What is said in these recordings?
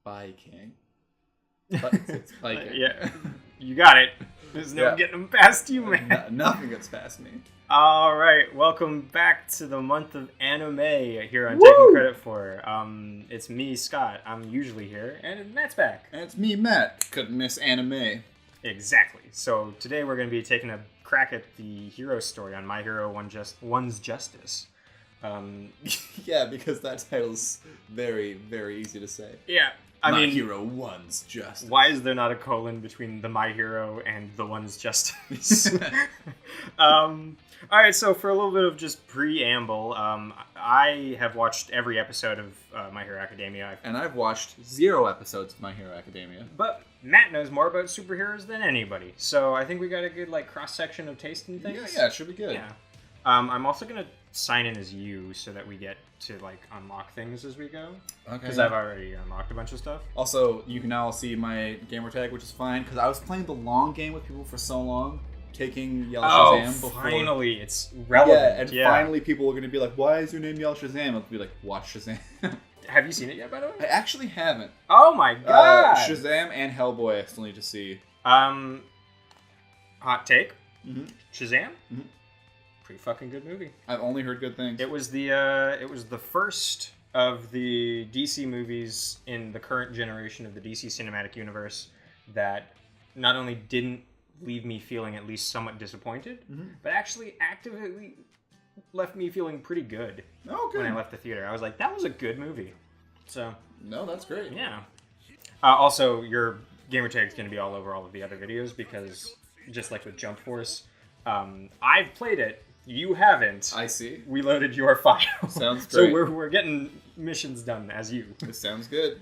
Biking. It's biking. Yeah, you got it. There's no getting them past you, man. Nothing gets past me. All right, welcome back to the month of anime here on Taking Credit For. It's me, Scott. I'm usually here, and Matt's back. And it's me, Matt. Couldn't miss anime. Exactly. So today we're going to be taking a crack at the hero story on My Hero One's Justice. Yeah, because that title's very, very easy to say. Yeah. I mean, Hero One's Justice. Why is there not a colon between the My Hero and the One's Justice? All right, so for a little bit of just preamble, I have watched every episode of My Hero Academia. And I've watched 0 episodes of My Hero Academia. But Matt knows more about superheroes than anybody, so I think we got a good cross-section of taste and things. Yeah, it should be good. Yeah. I'm also going to sign in as you so that we get to unlock things as we go. Okay. Because I've already unlocked a bunch of stuff. Also, you can now see my gamer tag, which is fine, because I was playing the long game with people for so long, taking Yell Shazam before. Finally, it's relevant. Yeah, and finally people are going to be like, why is your name Yell Shazam? I'll be like, watch Shazam. Have you seen it yet, by the way? I actually haven't. Oh my god! Shazam and Hellboy I still need to see. Hot take. Mm-hmm. Shazam? Mm-hmm. Pretty fucking good movie. I've only heard good things. It was the first of the DC movies in the current generation of the DC cinematic universe that not only didn't leave me feeling at least somewhat disappointed, but actually actively left me feeling pretty good. Oh, good. When I left the theater. I was like, that was a good movie. So. No, that's great. Yeah. Also, your gamer tag is going to be all over all of the other videos because, just like with Jump Force, I've played it. You haven't. I see. We loaded your file. Sounds great. So we're getting missions done as you. It sounds good.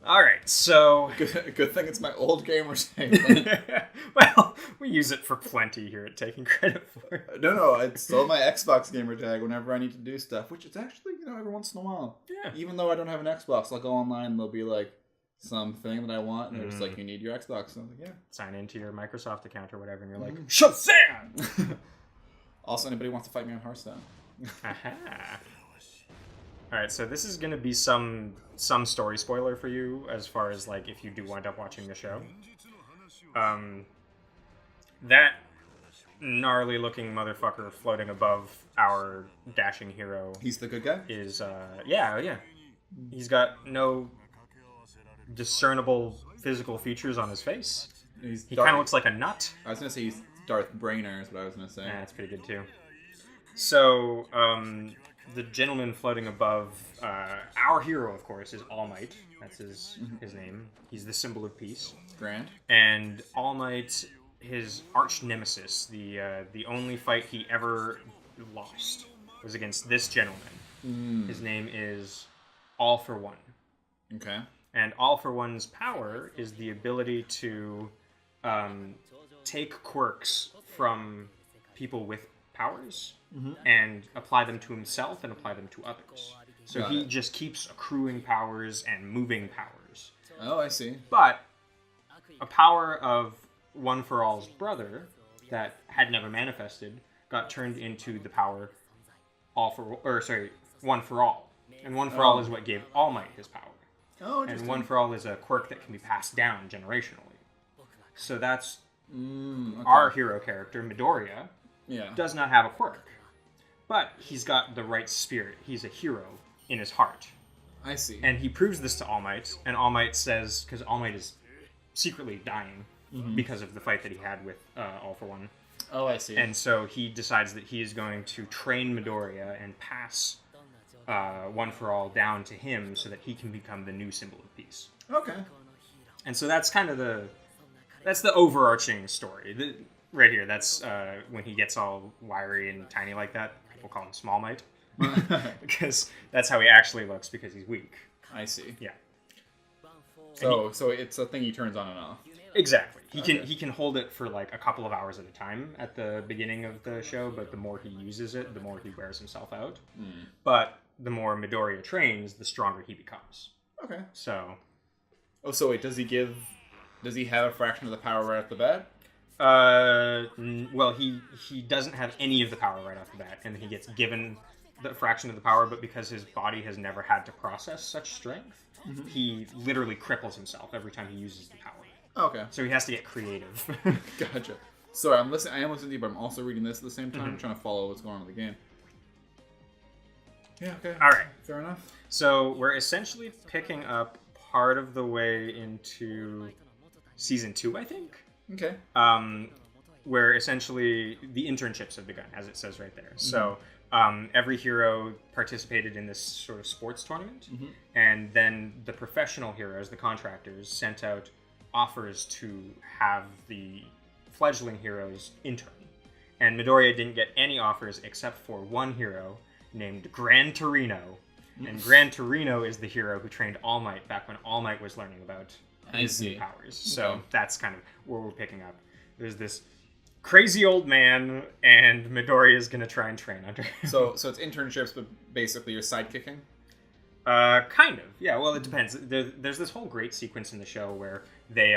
All right, so... Good thing it's my old gamer tag. Well, we use it for plenty here at Taking Credit For. No, it's still my Xbox gamer tag whenever I need to do stuff, which is actually, every once in a while. Yeah. Even though I don't have an Xbox, I'll go online and there'll be something that I want, and it's you need your Xbox. So I'm like, yeah. Sign into your Microsoft account or whatever, and you're like, Shazam! Also, anybody wants to fight me on Hearthstone. Aha. Alright, so this is going to be some story spoiler for you as far as, if you do wind up watching the show. That gnarly-looking motherfucker floating above our dashing hero... He's the good guy? Is, yeah. He's got no discernible physical features on his face. He kind of looks like a nut. I was going to say he's Darth Brainer is what I was going to say. Yeah, that's pretty good, too. So, the gentleman floating above our hero, of course, is All Might. That's his name. He's the symbol of peace. Grand. And All Might, his arch nemesis, the only fight he ever lost was against this gentleman. His name is All For One. Okay. And All For One's power is the ability to take quirks from people with powers and apply them to himself and apply them to others. So he just keeps accruing powers and moving powers. Oh, I see. But a power of One For All's brother that had never manifested got turned into the power One For All. And One For All is what gave All Might his power. Oh, interesting. And One For All is a quirk that can be passed down generationally. So that's our hero character, Midoriya, does not have a quirk. But he's got the right spirit. He's a hero in his heart. I see. And he proves this to All Might, and All Might says, because All Might is secretly dying because of the fight that he had with All For One. Oh, I see. And so he decides that he is going to train Midoriya and pass One For All down to him so that he can become the new symbol of peace. Okay. And so that's kind of that's the overarching story. Right here, that's when he gets all wiry and tiny like that. People call him Small Might. Because that's how he actually looks, because he's weak. I see. Yeah. So it's a thing he turns on and off. Exactly. He can hold it for a couple of hours at a time at the beginning of the show, but the more he uses it, the more he wears himself out. But the more Midoriya trains, the stronger he becomes. Okay. So. Oh, so wait, does he have a fraction of the power right off the bat? Well, he doesn't have any of the power right off the bat, and he gets given the fraction of the power, but because his body has never had to process such strength, he literally cripples himself every time he uses the power. Okay. So he has to get creative. Gotcha. Sorry, I am listening to you, but I'm also reading this at the same time. I'm trying to follow what's going on with the game. Yeah, okay. All right. Fair enough. So we're essentially picking up part of the way into season 2, I think. Okay. Where essentially the internships have begun, as it says right there. So every hero participated in this sort of sports tournament, and then the professional heroes, the contractors, sent out offers to have the fledgling heroes intern. And Midoriya didn't get any offers except for one hero named Gran Torino. And Gran Torino is the hero who trained All Might back when All Might was learning about his new powers. So that's kind of where we're picking up. There's this crazy old man, and Midoriya is going to try and train under him. So it's internships, but basically you're sidekicking? Kind of. Yeah, well, it depends. There's this whole great sequence in the show where they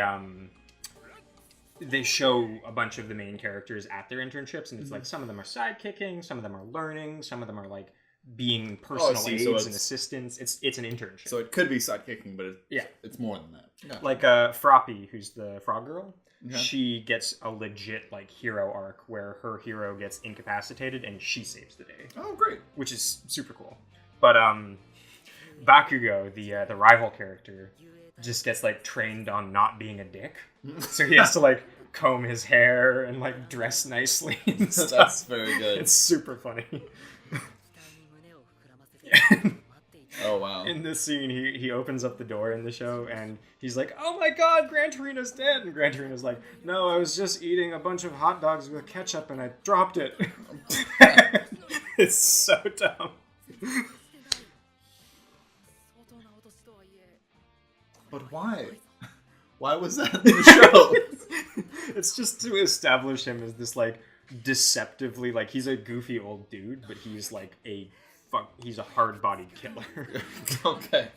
show a bunch of the main characters at their internships, and it's like some of them are sidekicking, some of them are learning, some of them are like being personal aides and assistants. It's an internship. So it could be sidekicking, but it's more than that. Yeah. Like Froppy, who's the frog girl, she gets a legit like hero arc where her hero gets incapacitated and she saves the day. Oh, great. Which is super cool. But Bakugo, the rival character, just gets like trained on not being a dick. So he has to like comb his hair and like dress nicely and stuff. That's very good. It's super funny. Oh, wow. In this scene, he opens up the door in the show, and he's like, "Oh my god, Gran Torino's dead!" And Gran Torino's like, "No, I was just eating a bunch of hot dogs with ketchup, and I dropped it." It's so dumb. But why? Why was that in the show? It's just to establish him as this, like, deceptively, like, he's a goofy old dude, but he's, like, he's a hard-bodied killer. Okay.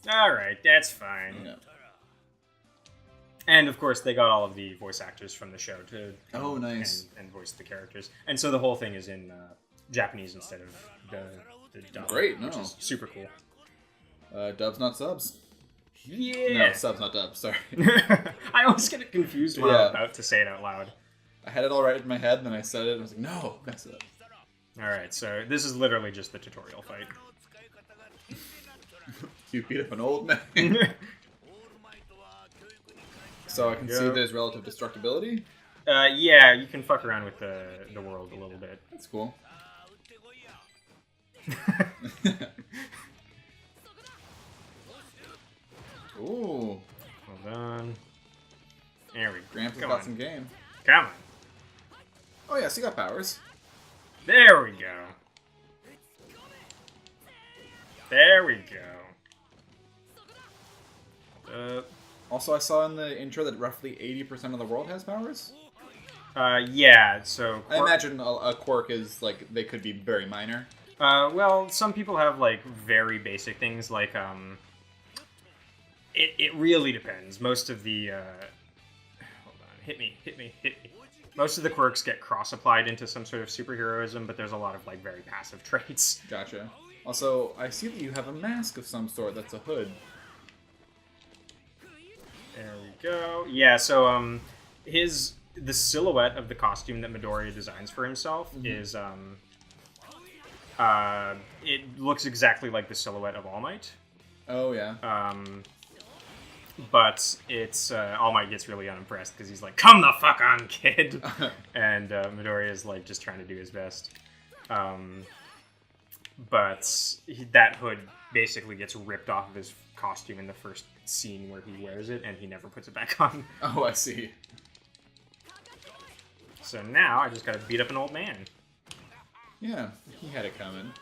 Alright, that's fine. Yeah. And, of course, they got all of the voice actors from the show to nice. and voice the characters. And so the whole thing is in Japanese instead of the dub. Great, which is super cool. Dubs, not subs. Yeah! No, subs, not dubs, sorry. I always get it confused when I'm about to say it out loud. I had it all right in my head, and then I said it, and I was like, no, mess it up. Alright, so this is literally just the tutorial fight. You beat up an old man. So I can see there's relative destructibility? Yeah, you can fuck around with the world a little bit. That's cool. Ooh. Hold on. There we go. Gramps got some game. Come on. Oh, yeah, so you got powers. There we go. There we go. Also, I saw in the intro that roughly 80% of the world has powers. Yeah, so... I imagine a quirk is, like, they could be very minor. Well, some people have, like, very basic things, like, It really depends. Most of the, hold on, hit me. Most of the quirks get cross-applied into some sort of superheroism, but there's a lot of, like, very passive traits. Gotcha. Also, I see that you have a mask of some sort that's a hood. There we go. Yeah, so, the silhouette of the costume that Midoriya designs for himself is, it looks exactly like the silhouette of All Might. Oh, yeah. But it's, All Might gets really unimpressed because he's like, "Come the fuck on, kid!" And Midoriya is, like, just trying to do his best. But that hood basically gets ripped off of his costume in the first scene where he wears it, and he never puts it back on. Oh, I see. So now I just gotta beat up an old man. Yeah, he had it coming.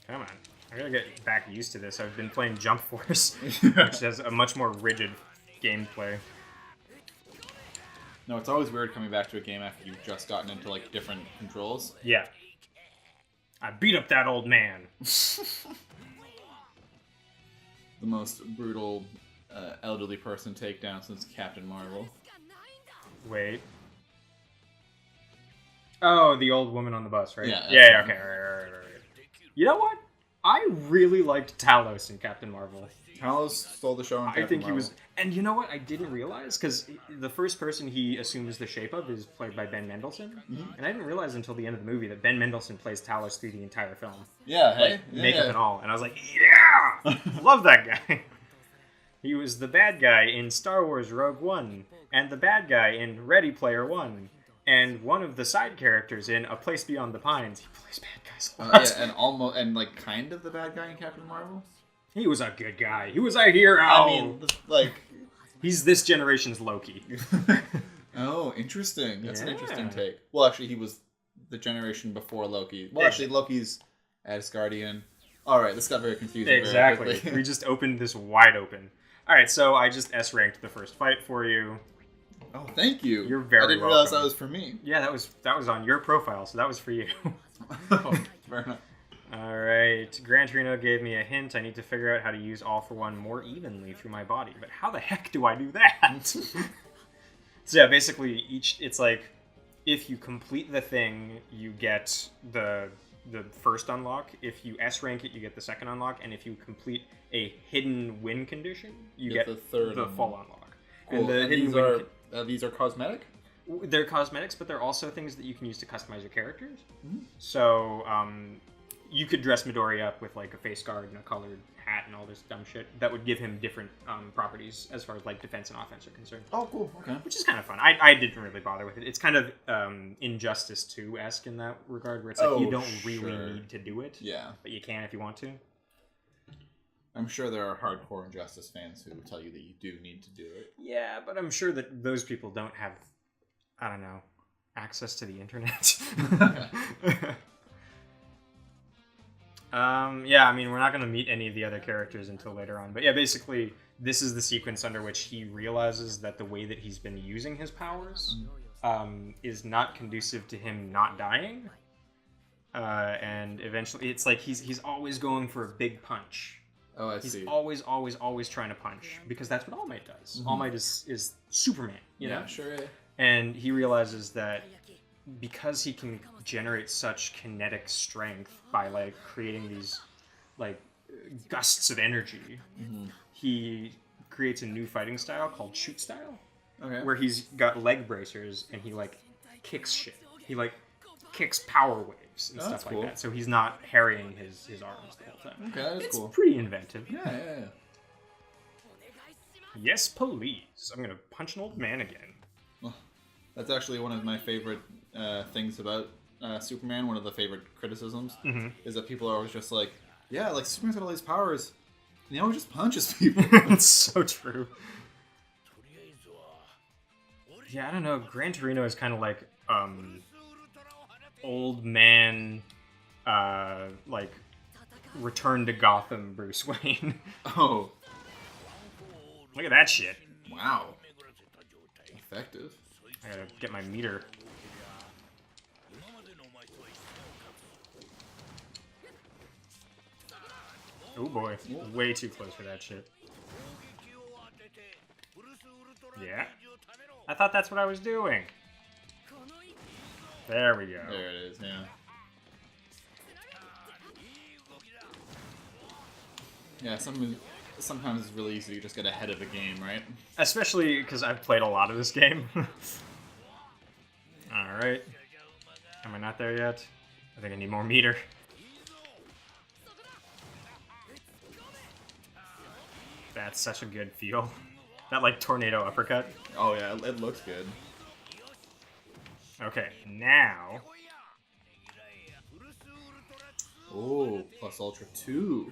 Come on. I gotta get back used to this. I've been playing Jump Force, which has a much more rigid gameplay. No, it's always weird coming back to a game after you've just gotten into, like, different controls. Yeah. I beat up that old man. The most brutal elderly person takedown since Captain Marvel. Wait. Oh, the old woman on the bus, right? Yeah. Yeah, okay. Right. You know what? I really liked Talos in Captain Marvel. Talos stole the show on Captain Marvel. He was... And you know what I didn't realize? Because the first person he assumes the shape of is played by Ben Mendelsohn. Mm-hmm. And I didn't realize until the end of the movie that Ben Mendelsohn plays Talos through the entire film. Yeah, hey? Makeup and all. And I was like, yeah! Love that guy. He was the bad guy in Star Wars Rogue One. And the bad guy in Ready Player One. And one of the side characters in A Place Beyond the Pines. He plays bad guys a lot. And like kind of the bad guy in Captain Marvel. He was a good guy. He was a hero. I mean, like he's this generation's Loki. Oh, interesting. That's an interesting take. Well, actually, he was the generation before Loki. Well, actually, Loki's Asgardian. All right, this got very confusing. Exactly. We just opened this wide open. All right, so I just S-ranked the first fight for you. Oh, thank you. You're very welcome. I didn't realize that was for me. Yeah, that was on your profile, so that was for you. Oh, fair enough. All right. Gran Torino gave me a hint. I need to figure out how to use All for One more evenly through my body. But how the heck do I do that? So yeah, basically, it's like if you complete the thing, you get the first unlock. If you S-rank it, you get the second unlock. And if you complete a hidden win condition, you get the full unlock. Cool. And these are cosmetic? They're cosmetics, but they're also things that you can use to customize your characters. Mm-hmm. So you could dress Midori up with like a face guard and a colored hat and all this dumb shit that would give him different properties as far as like defense and offense are concerned. Oh, cool. Okay. Which is kind of fun. I didn't really bother with it. It's kind of Injustice 2-esque in that regard, where it's like you don't really need to do it. Yeah. But you can if you want to. I'm sure there are hardcore Injustice fans who will tell you that you do need to do it. Yeah, but I'm sure that those people don't have, I don't know, access to the internet. Yeah, I mean, we're not going to meet any of the other characters until later on. But yeah, basically, this is the sequence under which he realizes that the way that he's been using his powers is not conducive to him not dying. And eventually, it's like he's always going for a big punch. Oh, I see. He's always trying to punch, because that's what All Might does. Mm-hmm. All Might is Superman, you know? Yeah, sure. And he realizes that because he can generate such kinetic strength by, like, creating these, like, gusts of energy, he creates a new fighting style called shoot style, where he's got leg bracers and he, like, kicks shit. He, like, kicks power waves and stuff like that. So he's not harrying his arms the whole time. Okay, that is cool. It's pretty inventive. Yeah. Yes, please. I'm gonna punch an old man again. Well, that's actually one of my favorite things about Superman. One of the favorite criticisms is that people are always just like, yeah, like Superman's got all these powers, and he always just punches people. It's so true. Yeah, I don't know. Gran Torino is kind of like old man, like Return to Gotham Bruce Wayne. Oh. Look at that shit. Wow. Effective. I gotta get my meter. Oh boy. Way too close for that shit. Yeah. I thought that's what I was doing. There we go. There it is, yeah. Yeah, sometimes it's really easy to just get ahead of a game, right? Especially because I've played a lot of this game. Alright. Am I not there yet? I think I need more meter. That's such a good feel. That, like, tornado uppercut. Oh, yeah, it looks good. Okay, now... Oh, plus Ultra 2.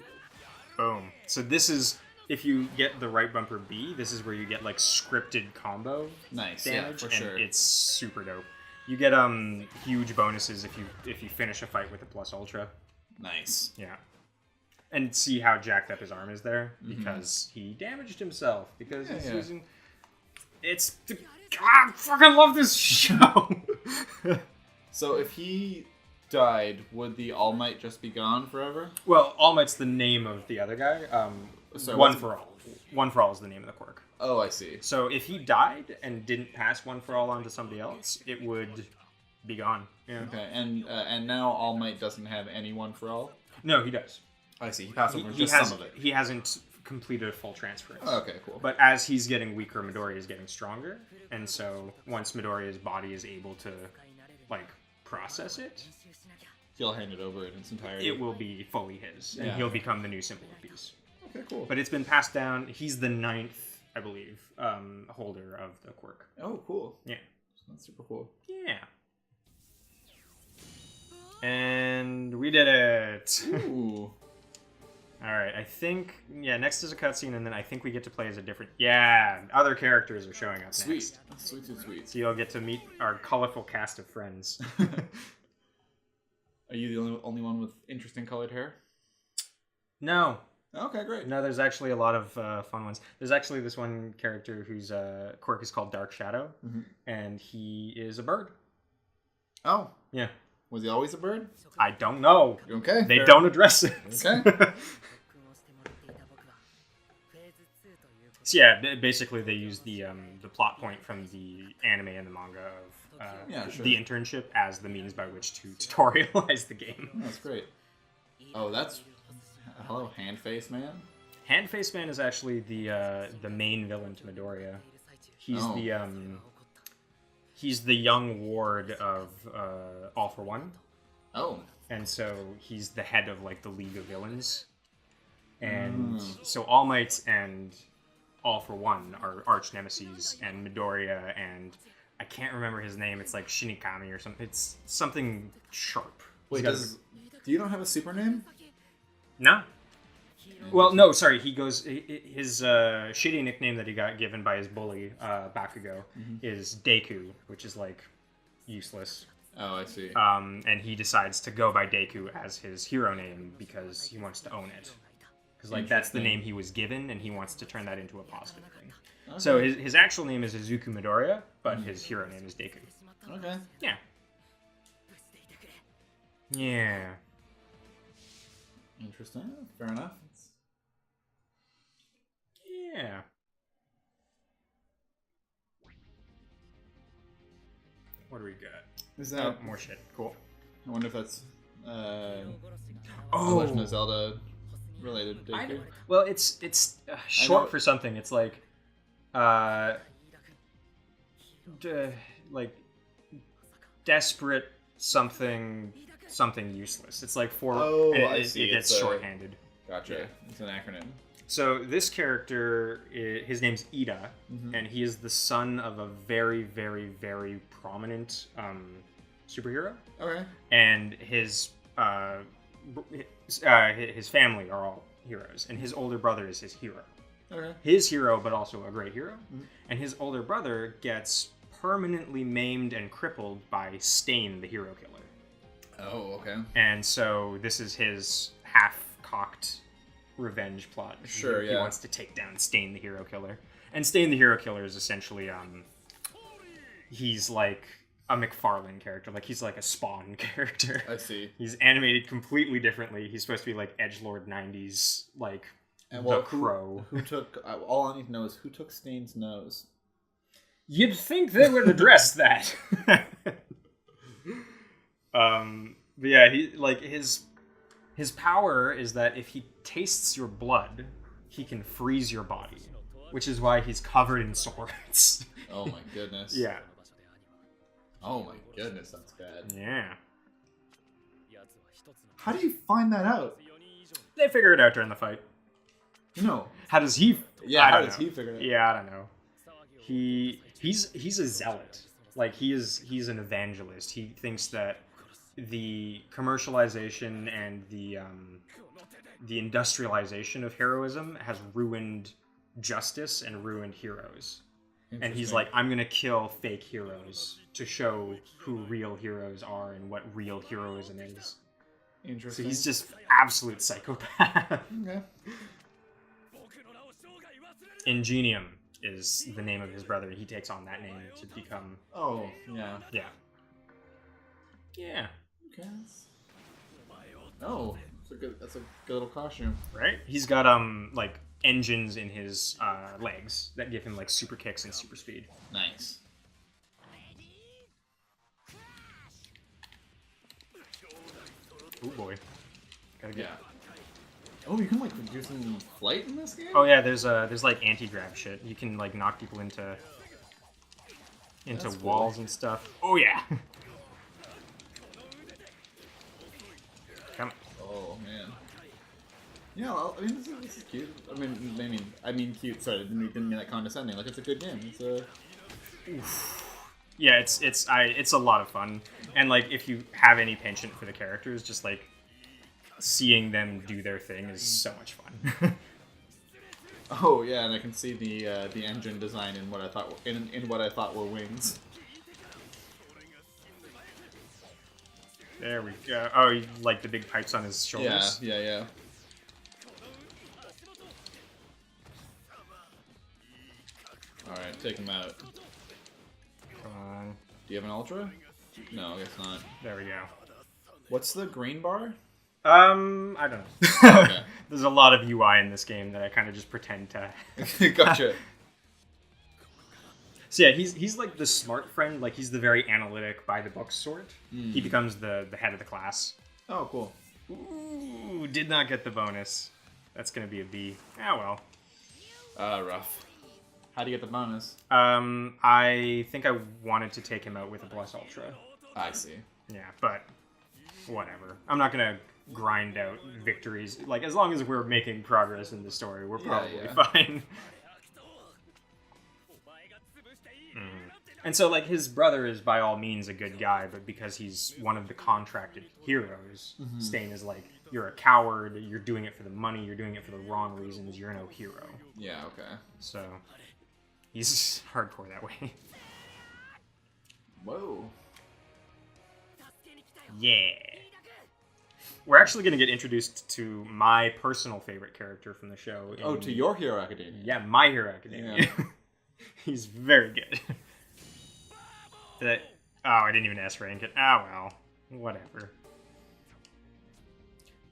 Boom. So this is, if you get the right bumper B, this is where you get, like, scripted combo damage, yeah, for sure. It's super dope. You get huge bonuses if you finish a fight with a plus Ultra. Nice. Yeah. And see how jacked up his arm is there? Because he damaged himself. Because he's using... It's... God, I fucking love this show! So if he died, would the All Might just be gone forever? Well, All Might's the name of the other guy. Sorry, One for All. One for All is the name of the quirk. Oh, I see. So if he died and didn't pass One for All on to somebody else, it would be gone. Yeah. Okay, and now All Might doesn't have any One for All? No, he does. I see. He passed over He just has, some of it. He hasn't completed a full transference. Oh, okay, cool. But as he's getting weaker, Midoriya is getting stronger. And so once Midoriya's body is able to, like, process it, he'll hand it over in its entirety. it will be fully his. And Yeah. he'll become the new symbol of peace. Okay, cool. But it's been passed down. He's the 9th, I believe, holder of the quirk. Oh, cool. Yeah. That's super cool. Yeah. And we did it. Ooh. All right, I think, next is a cutscene, and then I think we get to play as a different... Yeah, other characters are showing up Sweet. next. Sweet, sweet, sweet. So you'll get to meet our colorful cast of friends. Are you the only one with interesting colored hair? No. Okay, great. No, there's actually a lot of fun ones. There's actually this one character whose quirk is called Dark Shadow, and he is a bird. Oh. Yeah. Was he always a bird? I don't know. Okay. They don't address it. Okay. So yeah, basically they use the plot point from the anime and the manga of the internship as the means by which to tutorialize the game. Oh, that's great. Oh, that's... Hello, Handface Man? Handface Man is actually the main villain to Midoriya. He's he's the young ward of All for One. Oh. And so he's the head of like the League of Villains. And so All Might and All for One are arch nemesis, and Midoriya and I can't remember his name. It's like Shinikami or something. It's something sharp. Wait, do you not have a super name? No. Well, no, sorry. He goes. His shitty nickname that he got given by his bully Bakugo is Deku, which is like useless. Oh, I see. And he decides to go by Deku as his hero name because he wants to own it. Because like that's the name he was given, and he wants to turn that into a positive thing. Okay. So his actual name is Izuku Midoriya, but his hero name is Deku. Okay. Yeah. Yeah. Interesting. Fair enough. Yeah. What do we got? Is that more shit? Cool. I wonder if that's Legend of Zelda related. Well, it's short for something. It's like like desperate something useless. It's like it gets shorthanded. Gotcha. Yeah. It's an acronym. So this character, his name's Ida, and he is the son of a very, very, very prominent superhero. Okay. And his family are all heroes, and his older brother is his hero. Okay. His hero, but also a great hero. And his older brother gets permanently maimed and crippled by Stain, the hero killer. Oh, okay. And so this is his half-cocked revenge plot. Sure, He wants to take down Stain, the hero killer. And Stain, the hero killer is essentially, he's like a McFarlane character. Like, he's like a Spawn character. I see. He's animated completely differently. He's supposed to be like edgelord 90s, like the Crow. Who took... all I need to know is who took Stain's nose? You'd think they would address that. But yeah, he like his power is that if he tastes your blood, he can freeze your body, which is why he's covered in swords. Oh my goodness. Yeah. Oh my goodness, that's bad. Yeah. How do you find that out? They figure it out during the fight. No. How does he? Yeah, how does he figure it out? Yeah, I don't know. He's a zealot. Like he's an evangelist. He thinks that the commercialization and the industrialization of heroism has ruined justice and ruined heroes. And he's like, I'm gonna kill fake heroes to show who real heroes are and what real heroism is. Interesting. So he's just absolute psychopath. Okay. Ingenium is the name of his brother. He takes on that name to become... Oh, yeah. Yeah. Yeah. Okay. Oh, that's a good little costume. Right? He's got, like, engines in his legs that give him like super kicks and super speed. Nice. Oh boy. Gotta get. Yeah. Oh, you can like do some flight in this game? Oh yeah, there's like anti-grab shit. You can like knock people into That's walls cool. and stuff. Oh yeah. Come. Oh man. Yeah, well, I mean, this is cute. I mean cute. Sorry, I didn't mean that condescending. Like, it's a good game. It's a. Yeah, it's a lot of fun, and like if you have any penchant for the characters, just like seeing them do their thing is so much fun. Oh yeah, and I can see the engine design in what I thought were wings. There we go. Oh, you like the big pipes on his shoulders? Yeah. All right, take him out. Come on. Do you have an ultra? No, I guess not. There we go. What's the green bar? I don't know. Okay. There's a lot of UI in this game that I kind of just pretend to. Gotcha. So yeah, he's like the smart friend. Like he's the very analytic, by the book sort. He becomes the head of the class. Oh, cool. Ooh, did not get the bonus. That's gonna be a B. Ah well. Rough. How do you get the bonus? I think I wanted to take him out with a plus ultra. I see. Yeah, but whatever. I'm not gonna grind out victories. Like as long as we're making progress in the story, we're probably fine. And so, like, his brother is by all means a good guy, but because he's one of the contracted heroes, Stain is like, you're a coward, you're doing it for the money, you're doing it for the wrong reasons, you're no hero. Yeah, okay. So, he's hardcore that way. Whoa. Yeah. We're actually going to get introduced to my personal favorite character from the show. To your Hero Academia. Yeah, My Hero Academia. Yeah. He's very good. I didn't even S-rank it. Ah, well. Whatever.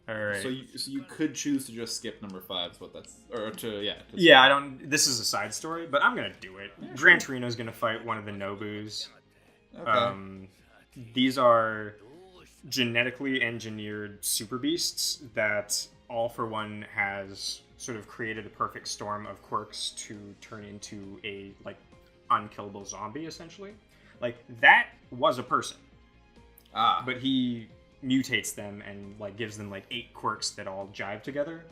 Alright. So you could choose to just skip number 5, is what that's... Yeah, I don't... This is a side story, but I'm gonna do it. Yeah, Gran Torino's gonna fight one of the Nobus. Okay. These are genetically engineered super beasts that all for one has sort of created a perfect storm of quirks to turn into a, like, unkillable zombie, essentially. Like, that was a person. But he mutates them and, like, gives them, like, 8 quirks that all jive together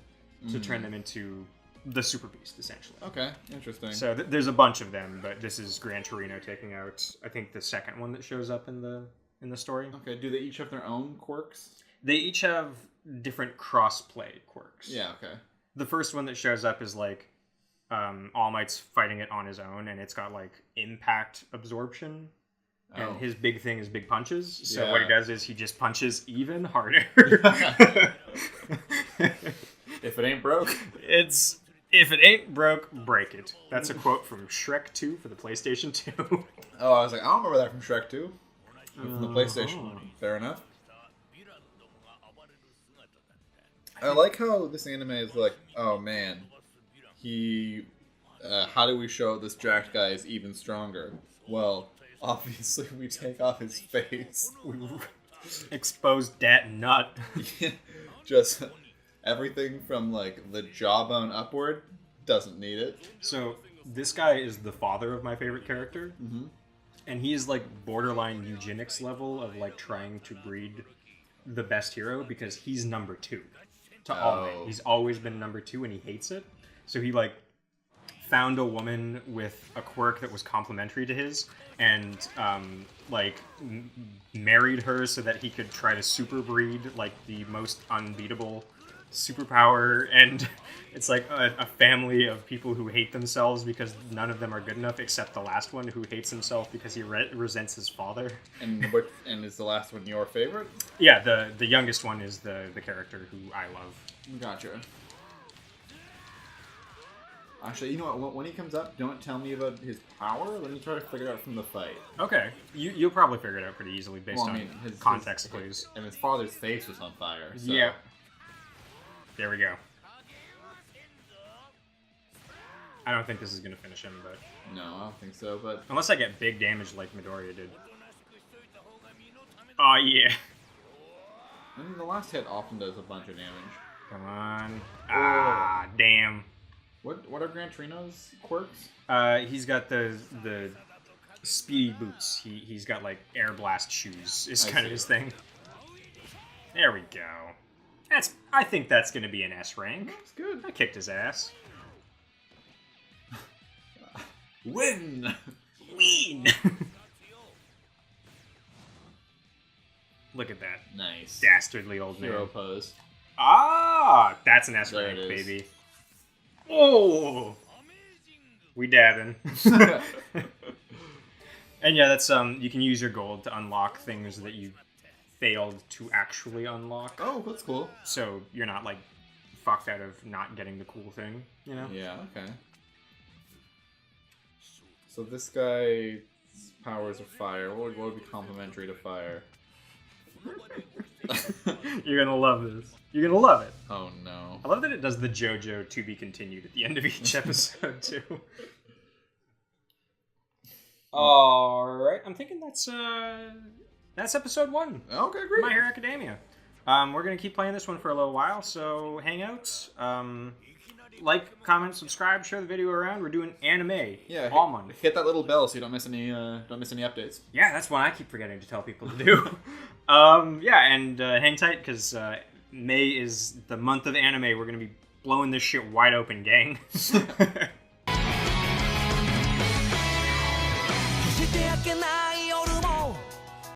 to turn them into the super beast, essentially. Okay, interesting. So there's a bunch of them, but this is Gran Torino taking out, I think, the second one that shows up in the story. Okay, do they each have their own quirks? They each have different cross-play quirks. Yeah, okay. The first one that shows up is, like, All Might's fighting it on his own, and it's got, like, impact absorption. And his big thing is big punches. So what he does is he just punches even harder. If it ain't broke. If it ain't broke, break it. That's a quote from Shrek 2 for the PlayStation 2. Oh, I was like, I don't remember that from Shrek 2. From the PlayStation. Fair enough. I like how this anime is like, oh man, how do we show this jacked guy is even stronger? Well, obviously we take off his face. Exposed dat nut. Just everything from like the jawbone upward doesn't need it. So this guy is the father of my favorite character. And he is like borderline eugenics level of like trying to breed the best hero because he's number 2 to All Might. He's always been number 2 and he hates it. So he like found a woman with a quirk that was complementary to his and married her so that he could try to super breed like the most unbeatable superpower. And it's like a family of people who hate themselves because none of them are good enough except the last one who hates himself because he resents his father. And is the last one your favorite? Yeah, the youngest one is the character who I love. Gotcha. Actually, you know what? When he comes up, don't tell me about his power. Let me try to figure it out from the fight. Okay. You'll probably figure it out pretty easily based on context clues. And his father's face was on fire. So. Yeah. There we go. I don't think this is going to finish him, but... No, I don't think so, but... Unless I get big damage like Midoriya did. Oh, yeah. I mean, the last hit often does a bunch of damage. Come on. Ah, damn. What are Gran Torino's quirks? He's got the speedy boots. He's got, like, air blast shoes is kind of his thing. There we go. I think that's going to be an S rank. That's good. I kicked his ass. Win! Win! Look at that. Nice. Dastardly old man. Hero pose. Ah! That's an S There rank, it is. baby. Oh! We dabbing. And yeah, that's you can use your gold to unlock things that you failed to actually unlock. Oh, that's cool. So you're not like fucked out of not getting the cool thing, you know? Yeah, okay. So this guy's powers are fire. What would be complementary to fire? You're gonna love this. You're gonna love it. Oh no. I love that it does the JoJo to be continued at the end of each episode too. Alright, I'm thinking that's episode 1. Okay, great. My Hero Academia. We're gonna keep playing this one for a little while, so hang out. Like, comment, subscribe, share the video around. We're doing anime all month. Hit that little bell so you don't miss any updates. Yeah, that's one I keep forgetting to tell people to do. And hang tight because May is the month of anime. We're gonna be blowing this shit wide open, gang.